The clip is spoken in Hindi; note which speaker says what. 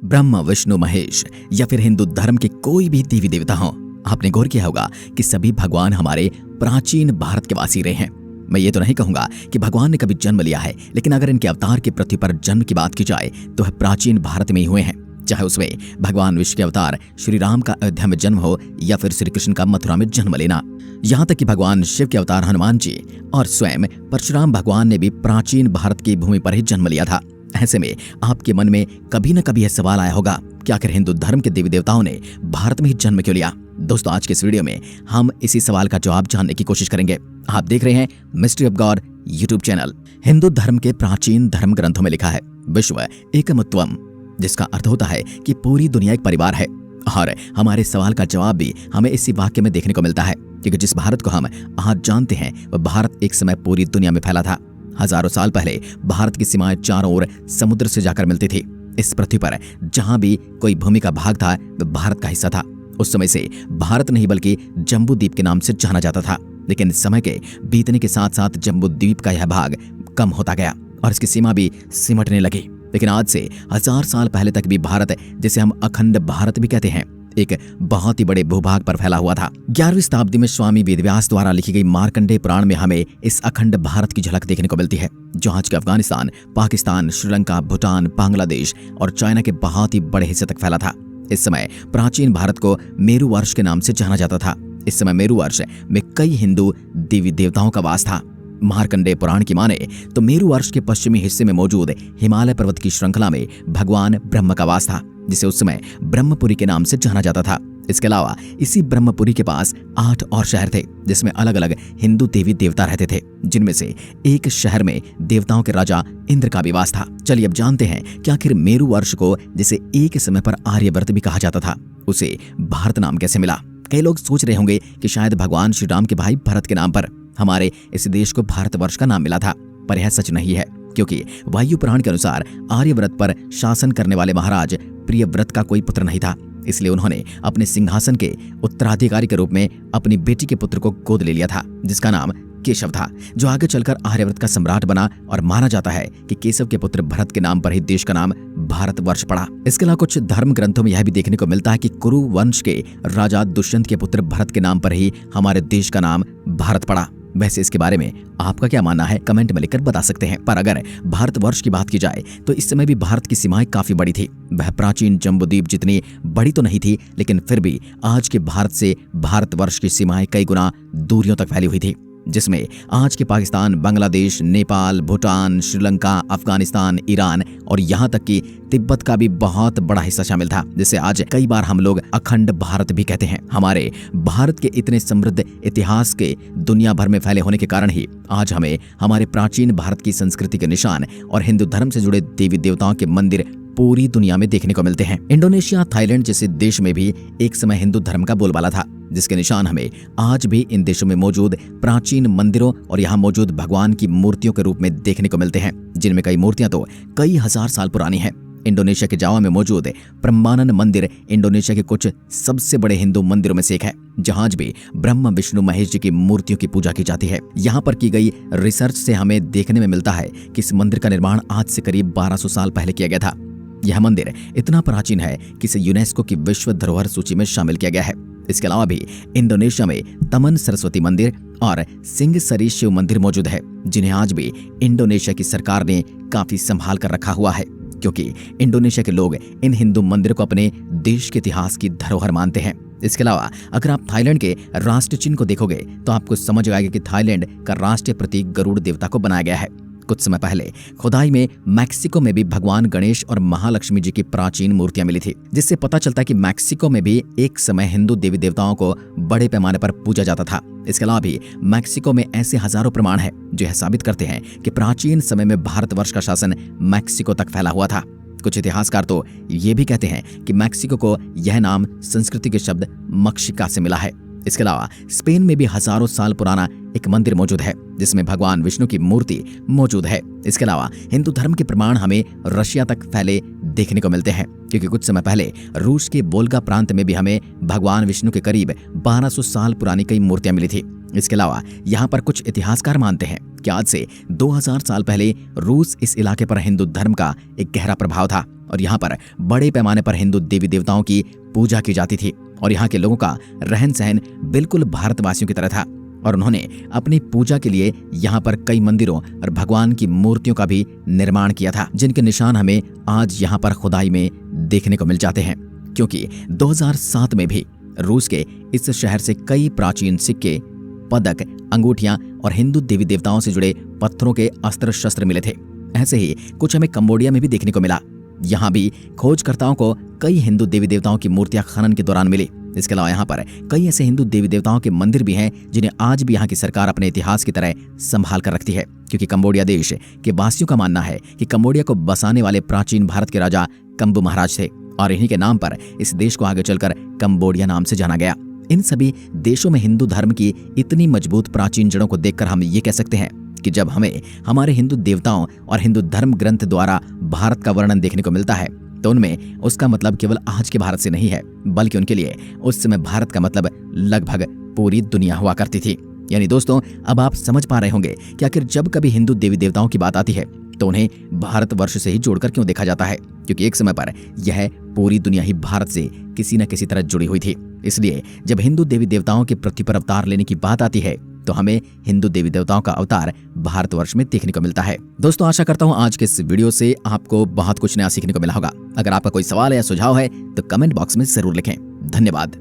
Speaker 1: ब्रह्मा, विष्णु, महेश या फिर हिंदू धर्म के कोई भी देवी देवता हो, आपने गौर किया होगा कि सभी भगवान हमारे प्राचीन भारत के वासी रहे हैं। मैं ये तो नहीं कहूंगा कि भगवान ने कभी जन्म लिया है, लेकिन अगर इनके अवतार के पृथ्वी पर जन्म की बात की जाए तो प्राचीन भारत में ही हुए हैं। चाहे उसमें भगवान विष्णु के अवतार श्री राम का अयोध्या में जन्म हो या फिर श्री कृष्ण का मथुरा में जन्म लेना, यहाँ तक कि भगवान शिव के अवतार हनुमान जी और स्वयं परशुराम भगवान ने भी प्राचीन भारत की भूमि पर ही जन्म लिया था। ऐसे में आपके मन में कभी न कभी यह सवाल आया होगा कि आखिर हिंदू धर्म के देवी देवताओं ने भारत में ही जन्म क्यों लिया। दोस्तों, आज के इस वीडियो में हम इसी सवाल का जवाब जानने की कोशिश करेंगे। आप देख रहे हैं mystery of God YouTube channel. Hindu धर्म के प्राचीन धर्म ग्रंथों में लिखा है विश्व एकमत्वम, जिसका अर्थ होता है कि पूरी दुनिया एक परिवार है। और हमारे सवाल का जवाब भी हमें इसी वाक्य में देखने को मिलता है, क्योंकि जिस भारत को हम आज जानते हैं वह भारत एक समय पूरी दुनिया में फैला था। हजारों साल पहले भारत की सीमाएं चारों ओर समुद्र से जाकर मिलती थी। इस पृथ्वी पर जहां भी कोई भूमि का भाग था वह भारत का हिस्सा था। उस समय से भारत नहीं बल्कि जम्बू द्वीप के नाम से जाना जाता था। लेकिन समय के बीतने के साथ साथ जम्बू द्वीप का यह भाग कम होता गया और इसकी सीमा भी सिमटने लगी। लेकिन आज से 1000 साल पहले तक भी भारत, जिसे हम अखंड भारत भी कहते हैं, एक बहुत ही बड़े भूभाग पर फैला हुआ था। 11वीं शताब्दी में स्वामी वेदव्यास द्वारा लिखी गई मार्कंडेय पुराण में हमें इस अखंड भारत की झलक देखने को मिलती है, जो आज के अफगानिस्तान, पाकिस्तान, श्रीलंका, भूटान, बांग्लादेश और चाइना के बहुत ही बड़े हिस्से तक फैला था। इस समय प्राचीन भारत को मेरु वर्ष के नाम से जाना जाता था। इस समय मेरु वर्ष में कई हिंदू देवी देवताओं का वास था। मार्कंडेय पुराण की माने तो मेरु वर्ष के पश्चिमी हिस्से में मौजूद हिमालय पर्वत की श्रृंखला में भगवान ब्रह्म का वास था, जिसे उस समय ब्रह्मपुरी के नाम से जाना जाता था। इसके अलावा इसी ब्रह्मपुरी के पास 8 और शहर थे, जिसमें अलग अलग हिंदू देवी देवता रहते थे, जिनमें से एक शहर में देवताओं के राजा इंद्र का भी वास था। चलिए अब जानते हैं कि आखिर मेरु वर्ष को, जिसे एक समय पर आर्यवर्त भी कहा जाता था, उसे भारत नाम कैसे मिला। कई लोग सोच रहे होंगे कि शायद भगवान श्री राम के भाई भरत के नाम पर हमारे इस देश को भारतवर्ष का नाम मिला था, पर यह सच नहीं है, क्योंकि वायु पुराण के अनुसार आर्यव्रत पर शासन करने वाले महाराज प्रियव्रत का कोई पुत्र नहीं था। इसलिए उन्होंने अपने सिंहासन के उत्तराधिकारी के रूप में अपनी बेटी के पुत्र को गोद ले लिया था, जिसका नाम केशव था, जो आगे चलकर आर्यव्रत का सम्राट बना। और माना जाता है कि केशव के पुत्र भरत के नाम पर ही देश का नाम भारतवर्ष पड़ा। इसके अलावा कुछ धर्म ग्रंथों में यह भी देखने को मिलता है कि कुरु वंश के राजा दुष्यंत के पुत्र भरत के नाम पर ही हमारे देश का नाम भारत पड़ा। वैसे इसके बारे में आपका क्या मानना है, कमेंट में लिखकर बता सकते हैं। पर अगर भारतवर्ष की बात की जाए तो इस समय भी भारत की सीमाएं काफी बड़ी थी। वह प्राचीन जम्बूद्वीप जितनी बड़ी तो नहीं थी, लेकिन फिर भी आज के भारत से भारतवर्ष की सीमाएं कई गुना दूरियों तक फैली हुई थी, जिसमें आज के पाकिस्तान, बांग्लादेश, नेपाल, भूटान, श्रीलंका, अफगानिस्तान, ईरान और यहाँ तक कि तिब्बत का भी बहुत बड़ा हिस्सा शामिल था, जिसे आज कई बार हम लोग अखंड भारत भी कहते हैं। हमारे भारत के इतने समृद्ध इतिहास के दुनिया भर में फैले होने के कारण ही आज हमें हमारे प्राचीन भारत की संस्कृति के निशान और हिंदू धर्म से जुड़े देवी देवताओं के मंदिर पूरी दुनिया में देखने को मिलते हैं। इंडोनेशिया, थाईलैंड जैसे देश में भी एक समय हिंदू धर्म का बोलबाला था, जिसके निशान हमें आज भी इन देशों में मौजूद प्राचीन मंदिरों और यहाँ मौजूद भगवान की मूर्तियों के रूप में देखने को मिलते हैं, जिनमें कई मूर्तियां तो कई हजार साल पुरानी हैं। इंडोनेशिया के जावा में मौजूद ब्रह्मानंद मंदिर इंडोनेशिया के कुछ सबसे बड़े हिंदू मंदिरों में से एक है, जहां आज भी ब्रह्मा, विष्णु, महेश जी की मूर्तियों की पूजा की जाती है। यहाँ पर की गई रिसर्च से हमें देखने में मिलता है कि इस मंदिर का निर्माण आज से करीब 1200 साल पहले किया गया था। यह मंदिर इतना प्राचीन है कि इसे यूनेस्को की विश्व धरोहर सूची में शामिल किया गया है। इसके अलावा भी इंडोनेशिया में तमन सरस्वती मंदिर और सिंगसरी शिव मंदिर मौजूद है, जिन्हें आज भी इंडोनेशिया की सरकार ने काफी संभाल कर रखा हुआ है, क्योंकि इंडोनेशिया के लोग इन हिंदू मंदिरों को अपने देश के इतिहास की धरोहर मानते हैं। इसके अलावा अगर आप थाईलैंड के राष्ट्र चिन्ह को देखोगे तो आपको समझ आएगा कि थाईलैंड का राष्ट्रीय प्रतीक गरुड़ देवता को बनाया गया है। कुछ समय पहले खुदाई में मैक्सिको में भी भगवान गणेश और महालक्ष्मी जी की प्राचीन मूर्तियां मिली थी, जिससे पता चलता है कि मैक्सिको में भी एक समय हिंदू देवी देवताओं को बड़े पैमाने पर पूजा जाता था। इसके अलावा भी मैक्सिको में ऐसे हजारों प्रमाण हैं जो यह साबित करते हैं कि प्राचीन समय में भारतवर्ष का शासन मैक्सिको तक फैला हुआ था। कुछ इतिहासकार तो ये भी कहते हैं कि मैक्सिको को यह नाम संस्कृति के शब्द मक्षिका से मिला है। इसके अलावा स्पेन में भी हजारों साल पुराना एक मंदिर मौजूद है जिसमें भगवान विष्णु की मूर्ति मौजूद है। इसके अलावा हिंदू धर्म के प्रमाण हमें रशिया तक फैले देखने को मिलते हैं, क्योंकि कुछ समय पहले रूस के वोल्गा प्रांत में भी हमें भगवान विष्णु के करीब 1200 साल पुरानी कई मूर्तियां मिली थी। इसके अलावा यहाँ पर कुछ इतिहासकार मानते हैं कि आज से 2000 साल पहले रूस इस इलाके पर हिंदू धर्म का एक गहरा प्रभाव था और यहाँ पर बड़े पैमाने पर हिंदू देवी देवताओं की पूजा की जाती थी और यहाँ के लोगों का रहन सहन बिल्कुल भारतवासियों की तरह था और उन्होंने अपनी पूजा के लिए यहाँ पर कई मंदिरों और भगवान की मूर्तियों का भी निर्माण किया था, जिनके निशान हमें आज यहाँ पर खुदाई में देखने को मिल जाते हैं। क्योंकि 2007 में भी रूस के इस शहर से कई प्राचीन सिक्के, पदक, अंगूठियां और हिंदू देवी देवताओं से जुड़े पत्थरों के अस्त्र शस्त्र मिले थे। ऐसे ही कुछ हमें कंबोडिया में भी देखने को मिला। यहाँ भी खोजकर्ताओं को कई हिंदू देवी देवताओं की मूर्तियां खनन के दौरान मिली। इसके अलावा यहाँ पर कई ऐसे हिंदू देवी देवताओं के मंदिर भी हैं जिन्हें आज भी यहाँ की सरकार अपने इतिहास की तरह संभाल कर रखती है, क्योंकि कंबोडिया देश के वासियों का मानना है कि कंबोडिया को बसाने वाले प्राचीन भारत के राजा कंबु महाराज थे और इन्हीं के नाम पर इस देश को आगे चलकर कंबोडिया नाम से जाना गया। इन सभी देशों में हिंदू धर्म की इतनी मजबूत प्राचीन जड़ों को देखकर हम ये कह सकते हैं कि जब हमें हमारे हिंदू देवताओं और हिंदू धर्म ग्रंथ द्वारा भारत का वर्णन देखने को मिलता है तो उनमें उसका मतलब केवल आज के भारत से नहीं है, बल्कि उनके लिए उस समय भारत का मतलब लगभग पूरी दुनिया हुआ करती थी। यानी दोस्तों, अब आप समझ पा रहे होंगे कि आखिर जब कभी हिंदू देवी देवताओं की बात आती है तो उन्हें भारतवर्ष से ही जोड़कर क्यों देखा जाता है, क्योंकि एक समय पर यह पूरी दुनिया ही भारत से किसी न किसी तरह जुड़ी हुई थी। इसलिए जब हिंदू देवी देवताओं के पृथ्वी पर अवतार लेने की बात आती है तो हमें हिंदू देवी देवताओं का अवतार भारतवर्ष में देखने को मिलता है। दोस्तों, आशा करता हूँ आज के इस वीडियो से आपको बहुत कुछ नया सीखने को मिला होगा। अगर आपका कोई सवाल या सुझाव है तो कमेंट बॉक्स में जरूर लिखें। धन्यवाद।